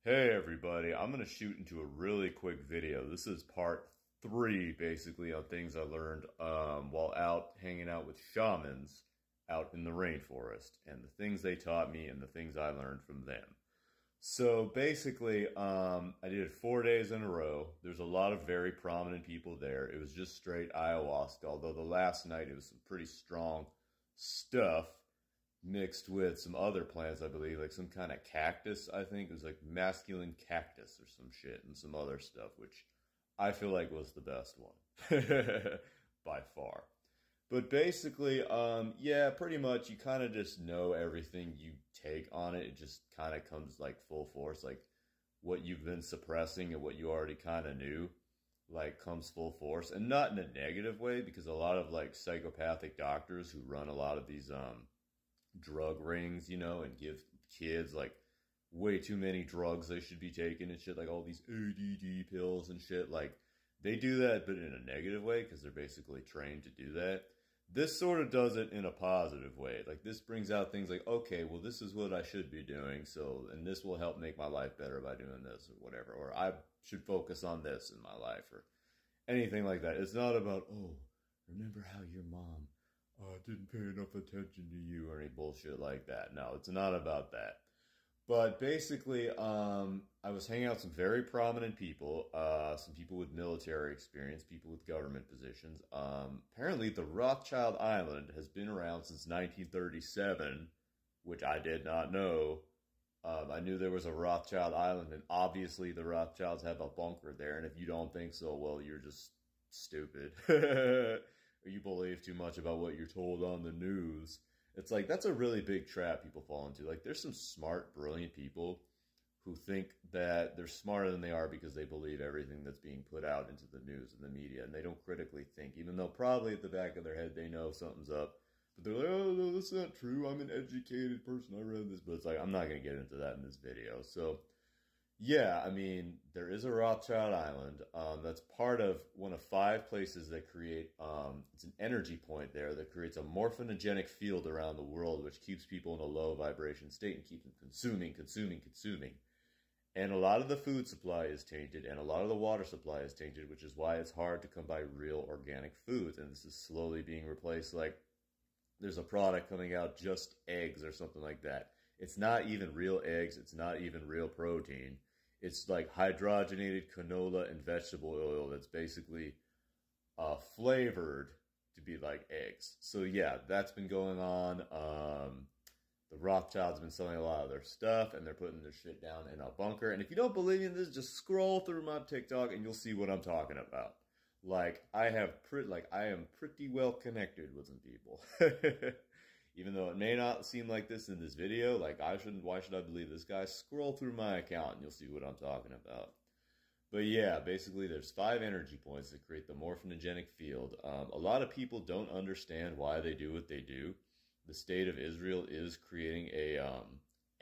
Hey everybody, I'm going to shoot into a really quick video. This is part 3 basically on things I learned while out hanging out with shamans out in the rainforest and the things they taught me and the things I learned from them. So basically, I did it 4 days in a row. There's a lot of very prominent people there. It was just straight ayahuasca, although the last night it was some pretty strong stuff mixed with some other plants, I believe, like some kind of cactus, I think. It was like masculine cactus or some shit and some other stuff, which I feel like was the best one by far. But basically, yeah, pretty much you kind of just know everything you take on it. It just kind of comes like full force, like what you've been suppressing and what you already kind of knew, like comes full force. And not in a negative way, because a lot of like psychopathic doctors who run a lot of these drug rings, and give kids like way too many drugs they should be taking and shit, like all these ADD pills and shit. Like they do that, but in a negative way because they're basically trained to do that. This sort of does it in a positive way. Like this brings out things like, okay, well, this is what I should be doing. So, and this will help make my life better by doing this or whatever. Or I should focus on this in my life or anything like that. It's not about, oh, remember how your mom didn't pay enough attention to you or any bullshit like that. No, it's not about that. But basically, I was hanging out with some very prominent people, some people with military experience, people with government positions. Apparently, the Rothschild Island has been around since 1937, which I did not know. I knew there was a Rothschild Island, and obviously the Rothschilds have a bunker there. And if you don't think so, well, you're just stupid. Or you believe too much about what you're told on the news. It's like, that's a really big trap people fall into. Like, there's some smart, brilliant people who think that they're smarter than they are because they believe everything that's being put out into the news and the media, and they don't critically think, even though probably at the back of their head they know something's up. But they're like, oh, no, that's not true. I'm an educated person. I read this. But it's like, I'm not going to get into that in this video. So, yeah, I mean, there is a Rothschild Island. That's part of one of 5 places that create, it's an energy point there that creates a morphinogenic field around the world, which keeps people in a low vibration state and keeps them consuming. And a lot of the food supply is tainted and a lot of the water supply is tainted, which is why it's hard to come by real organic foods. And this is slowly being replaced. Like, there's a product coming out, just eggs or something like that. It's not even real eggs. It's not even real protein. It's like hydrogenated canola and vegetable oil that's basically flavored to be like eggs. So yeah, that's been going on. The Rothschilds have been selling a lot of their stuff, and they're putting their shit down in a bunker. And if you don't believe in this, just scroll through my TikTok and you'll see what I'm talking about. Like I am pretty well connected with some people. Even though it may not seem like this in this video, like why should I believe this guy? Scroll through my account and you'll see what I'm talking about. But yeah, basically there's 5 energy points that create the morphinogenic field. A lot of people don't understand why they do what they do. The state of Israel is creating a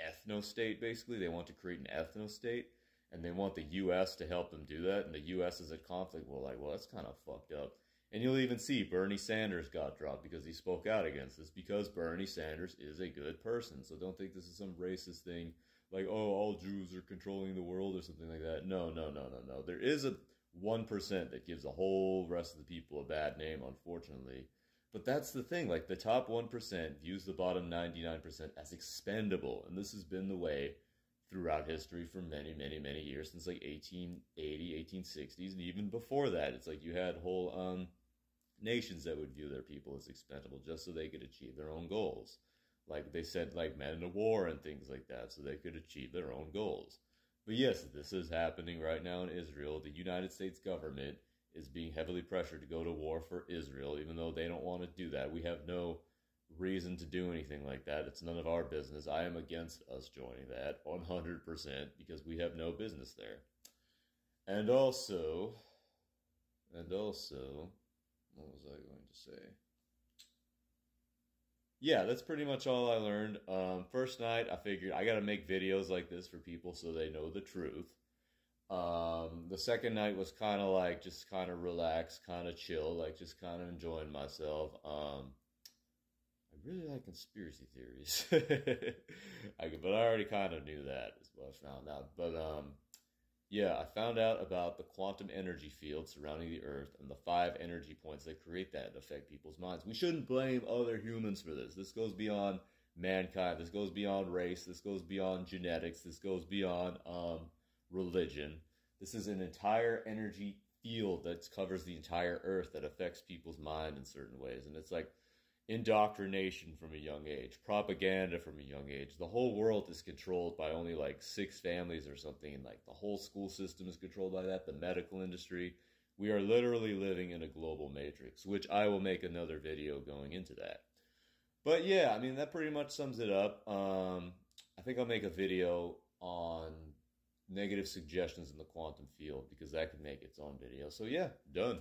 ethno-state, basically. They want to create an ethno-state, and they want the U.S. to help them do that, and the U.S. is at conflict. Well, that's kind of fucked up. And you'll even see Bernie Sanders got dropped because he spoke out against this, because Bernie Sanders is a good person. So don't think this is some racist thing like, oh, all Jews are controlling the world or something like that. No. There is a 1% that gives the whole rest of the people a bad name, unfortunately. But that's the thing. Like, the top 1% views the bottom 99% as expendable. And this has been the way throughout history for many, many, many years, since like 1880, 1860s, and even before that. It's like you had whole nations that would view their people as expendable just so they could achieve their own goals. Like they said, like men in war and things like that, so they could achieve their own goals. But yes, this is happening right now in Israel. The United States government is being heavily pressured to go to war for Israel, even though they don't want to do that. We have no reason to do anything like that. It's none of our business. I am against us joining that 100% because we have no business there. And also, what was I going to say? Yeah, that's pretty much all I learned. First night, I figured I got to make videos like this for people so they know the truth. The second night was kind of like, just kind of relaxed, kind of chill, like just kind of enjoying myself. I really like conspiracy theories. But I already kind of knew that, is what I found out. But yeah, I found out about the quantum energy field surrounding the Earth and the 5 energy points that create that and affect people's minds. We shouldn't blame other humans for this. This goes beyond mankind. This goes beyond race. This goes beyond genetics. This goes beyond religion. This is an entire energy field that covers the entire Earth that affects people's mind in certain ways. And it's like indoctrination from a young age, propaganda from a young age. The whole world is controlled by only like 6 families or something, and like the whole school system is controlled by that, the medical industry. We are literally living in a global matrix, which I will make another video going into that. But yeah, I mean, that pretty much sums it up. I think I'll make a video on negative suggestions in the quantum field, because that could make its own video. So yeah, done.